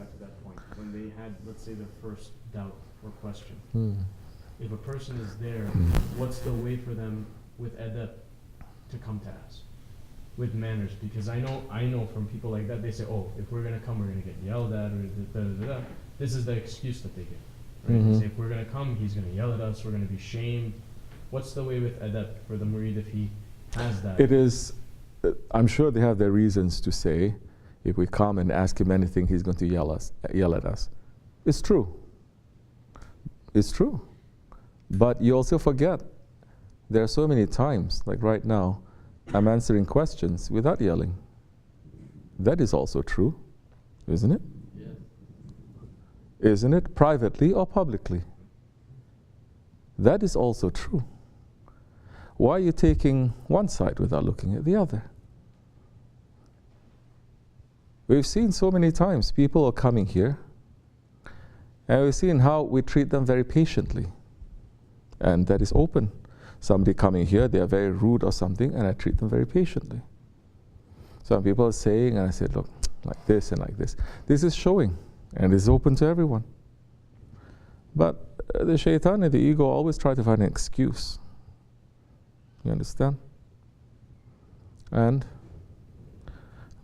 got to that point, when they had, let's say, the first doubt or question. If a person is there, what's the way for them with adab to come to ask? With manners, because I know from people like that, they say, oh, if we're going to come, we're going to get yelled at, or da-da-da-da. This is the excuse that they give. Right? They say, if we're going to come, he's going to yell at us, we're going to be shamed. What's the way with adab for the murid if he has that? It is, I'm sure they have their reasons to say, if we come and ask him anything, he's going to yell at us. It's true. It's true. But you also forget, there are so many times, like right now, I'm answering questions without yelling. That is also true, isn't it? Yes. Isn't it? Privately or publicly. That is also true. Why are you taking one side without looking at the other? We've seen so many times people are coming here, and we've seen how we treat them very patiently. And that is open. Somebody coming here, they are very rude or something, and I treat them very patiently. Some people are saying, and I said, look, like this and like this. This is showing, and it's open to everyone. But the shaitan and the ego always try to find an excuse. You understand? And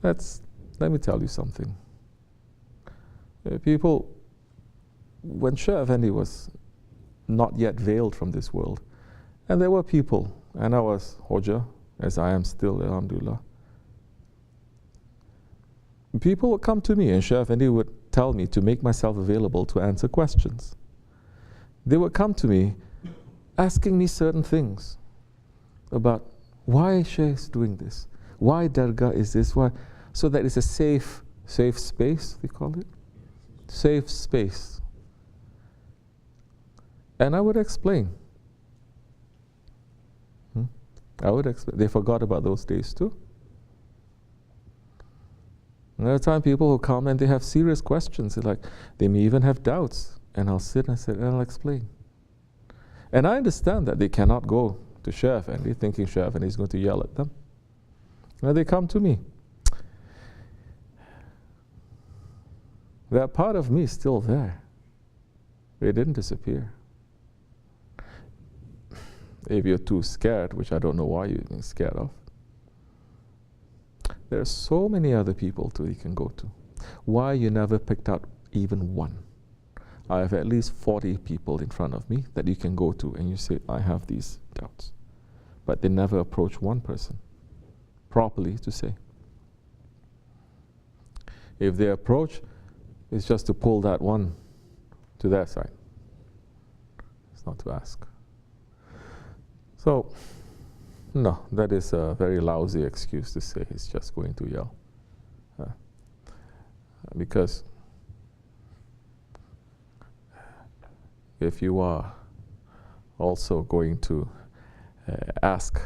let me tell you something. People, when Shaykh Effendi was not yet veiled from this world, and there were people, and I was Hoja, as I am still, alhamdulillah. People would come to me, and Shaykh Effendi would tell me to make myself available to answer questions. They would come to me asking me certain things about why Shaykh is doing this, why Dargah is this, why, so that it's a safe space, they call it, safe space. And I would explain. They forgot about those days too. Another time, people who come and they have serious questions. They may even have doubts, and I'll sit and I'll explain. And I understand that they cannot go to Shaykh Effendi thinking Shaykh Effendi is going to yell at them. And they come to me. That part of me is still there. It didn't disappear. If you're too scared, which I don't know why you're being scared of, there are so many other people too you can go to. Why you never picked out even one? I have at least 40 people in front of me that you can go to and you say, I have these doubts. But they never approach one person properly to say. If they approach, it's just to pull that one to their side. It's not to ask. So, no, that is a very lousy excuse to say he's just going to yell. Because if you are also going to ask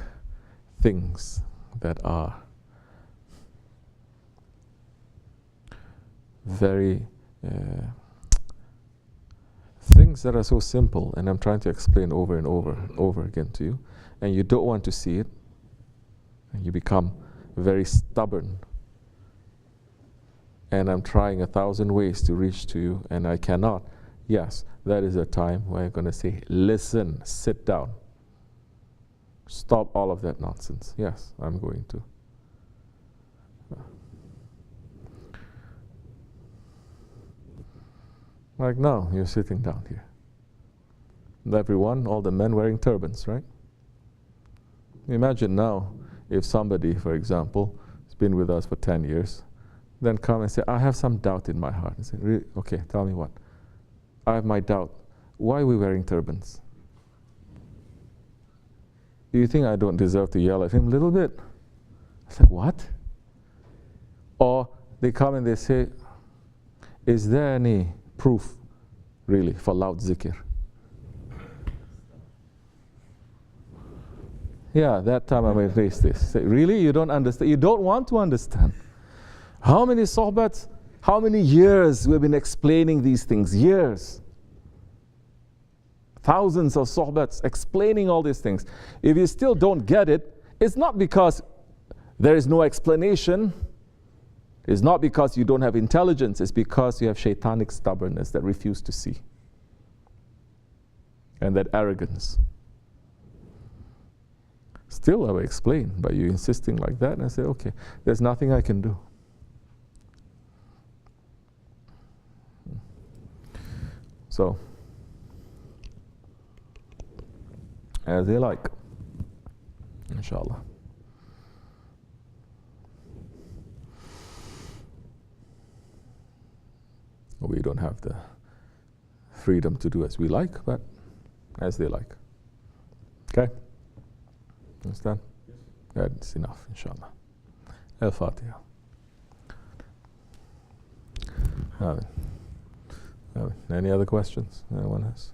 things that are very things that are so simple, and I'm trying to explain over and over and over again to you, and you don't want to see it, and you become very stubborn, and I'm trying 1,000 ways to reach to you, and I cannot. Yes, that is a time where I'm going to say, listen, sit down. Stop all of that nonsense. Yes, I'm going to. Like now, you're sitting down here. And everyone, all the men wearing turbans, right? Imagine now, if somebody, for example, has been with us for 10 years, then come and say, I have some doubt in my heart. And say, really? Okay, tell me what. I have my doubt. Why are we wearing turbans? Do you think I don't deserve to yell at him a little bit? I said, what? Or they come and they say, is there any proof, really, for loud zikr? Yeah, that time I may raise this. Say, really? You don't understand? You don't want to understand? How many sohbats, how many years we've been explaining these things? Years. Thousands of sohbats explaining all these things. If you still don't get it, it's not because there is no explanation. It's not because you don't have intelligence, it's because you have shaitanic stubbornness that refuse to see. And that arrogance. Still, I will explain, but you're insisting like that, and I say, okay, there's nothing I can do. So, as they like, inshallah. We don't have the freedom to do as we like, but as they like. Okay? Understand? Yes. That's enough, inshallah. Al-Fatiha. Any other questions? Anyone else?